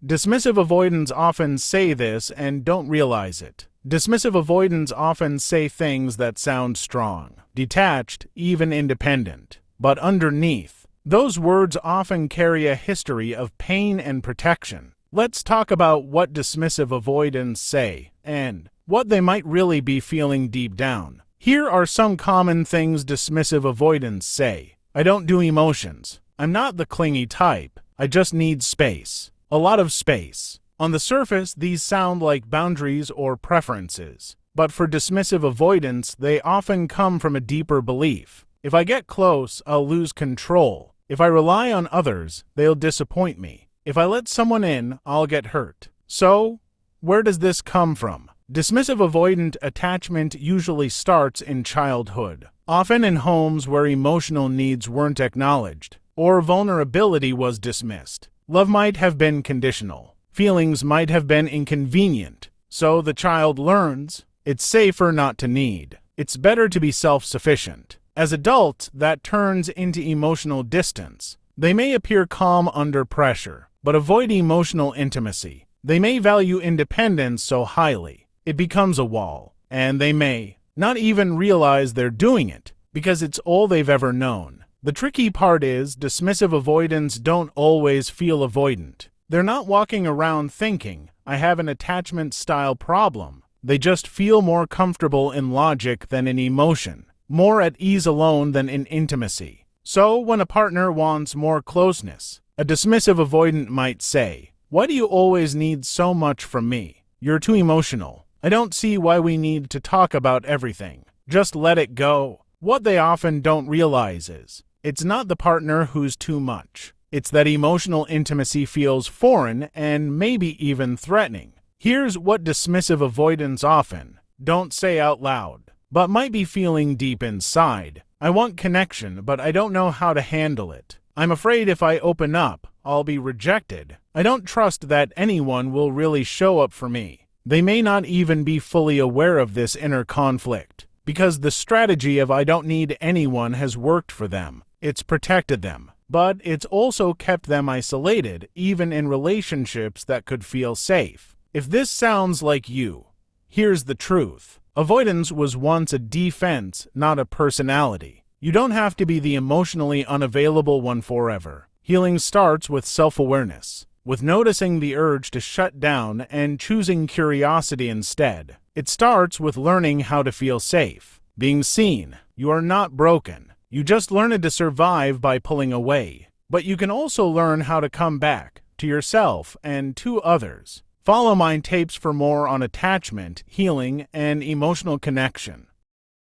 Dismissive avoidants often say this and don't realize it. Dismissive avoidants often say things that sound strong, detached, even independent. But underneath, those words often carry a history of pain and protection. Let's talk about what dismissive avoidants say and what they might really be feeling deep down. Here are some common things dismissive avoidants say. I don't do emotions. I'm not the clingy type. I just need space. A lot of space. On the surface, these sound like boundaries or preferences. But for dismissive avoidants, they often come from a deeper belief. If I get close, I'll lose control. If I rely on others, they'll disappoint me. If I let someone in, I'll get hurt. So, where does this come from? Dismissive avoidant attachment usually starts in childhood, often in homes where emotional needs weren't acknowledged, or vulnerability was dismissed. Love might have been conditional. Feelings might have been inconvenient. So the child learns, it's safer not to need. It's better to be self-sufficient. As adults, that turns into emotional distance. They may appear calm under pressure, but avoid emotional intimacy. They may value independence so highly, it becomes a wall. And they may not even realize they're doing it, because it's all they've ever known. The tricky part is, dismissive avoidants don't always feel avoidant. They're not walking around thinking, I have an attachment style problem. They just feel more comfortable in logic than in emotion, more at ease alone than in intimacy. So, when a partner wants more closeness, a dismissive avoidant might say, why do you always need so much from me? You're too emotional. I don't see why we need to talk about everything. Just let it go. What they often don't realize is, it's not the partner who's too much. It's that emotional intimacy feels foreign and maybe even threatening. Here's what dismissive avoidants often don't say out loud, but might be feeling deep inside. I want connection, but I don't know how to handle it. I'm afraid if I open up, I'll be rejected. I don't trust that anyone will really show up for me. They may not even be fully aware of this inner conflict, because the strategy of I don't need anyone has worked for them. It's protected them, but it's also kept them isolated, even in relationships that could feel safe. If this sounds like you, here's the truth. Avoidance was once a defense, not a personality. You don't have to be the emotionally unavailable one forever. Healing starts with self-awareness, with noticing the urge to shut down and choosing curiosity instead. It starts with learning how to feel safe, being seen. You are not broken. You just learned to survive by pulling away. But you can also learn how to come back to yourself and to others. Follow my tapes for more on attachment, healing, and emotional connection.